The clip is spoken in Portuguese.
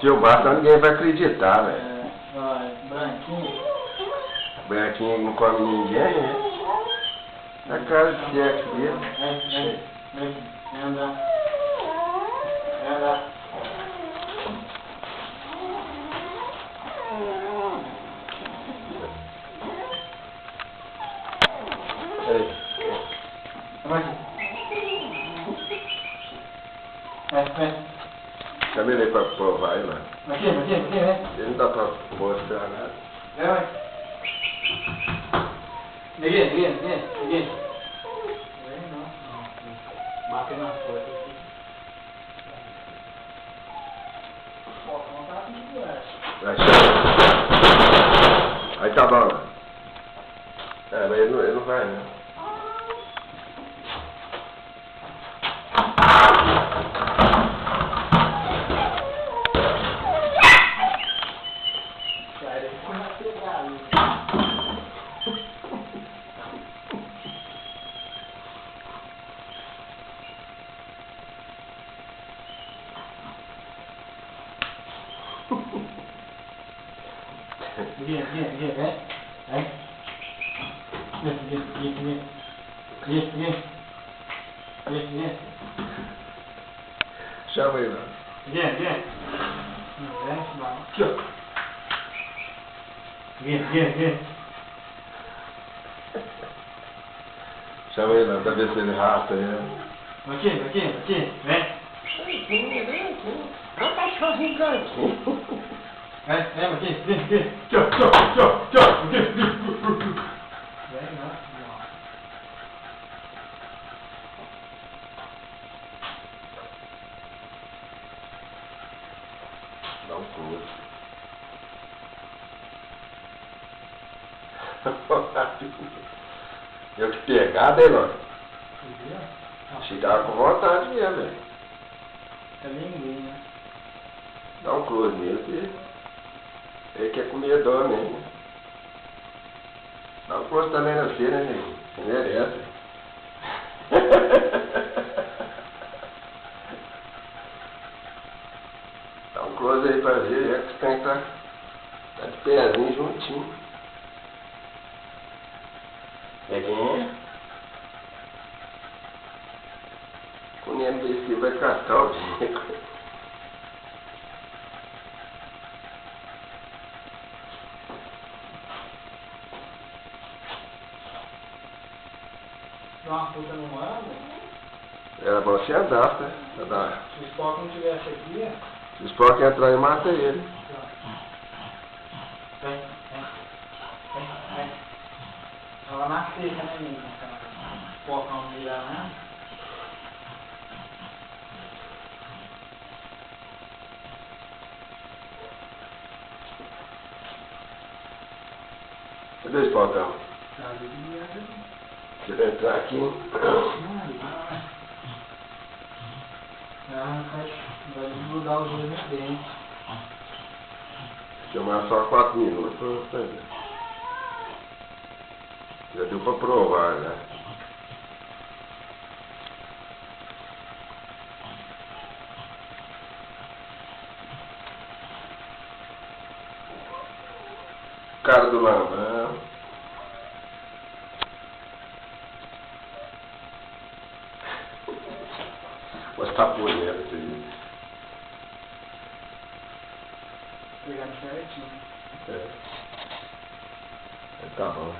filmar, senão ninguém vai acreditar, velho. É, vai, branquinho. Branquinho não come ninguém, né? A cara de sexo dele. Vem andar. Vem andar. Aí. Vai aqui. Vem. Chama ele aí pra provar aí, mano. Aqui, vem. Ele não dá pra mostrar nada. Vai. Ninguém. Vem, não. Bate na porta aqui. Ó, não tá aqui, Vai, chama. Aí tá bom, mano. É, mas ele não vai, né? Sai daqui que vai pegar ali. Ninguém, vem. Vem. Chama aí, mano. Vem. Vem, vai. Aqui, ó. Vem. Chama ele, mano, pra ver se ele rasta aí. Aqui, vem. É um cachorrinho grandinho. Vem, aqui. Tchau. Vem, não. Dá um close. Eu que pegada, hein, mano? Chegava com vontade mesmo, velho. É linguinha. Dá um close nele que ele quer comer dó mesmo. Dá um close também na você, né, nego? Você merece. Dá um close aí pra ver, que tem que tá de pezinho juntinho. Peguinha. Com o NBC vai cascar o bico. Dá uma puta no ano. Era bom se andasse, né? Se o Spock não tivesse aqui, Se o Spock entrar e mata ele. Vem. Ela na seca, né, menina? O Spock não virar, né? Cadê o Spockão? Tá ali, Se ele entrar aqui. vai desgrudar os dois nos dentes. Filmar só 4 minutos pra você ver. Já deu pra provar, né? Cara do Lambão. Mostrar por dentro isso aí. Pegando certinho. É. Tá bom.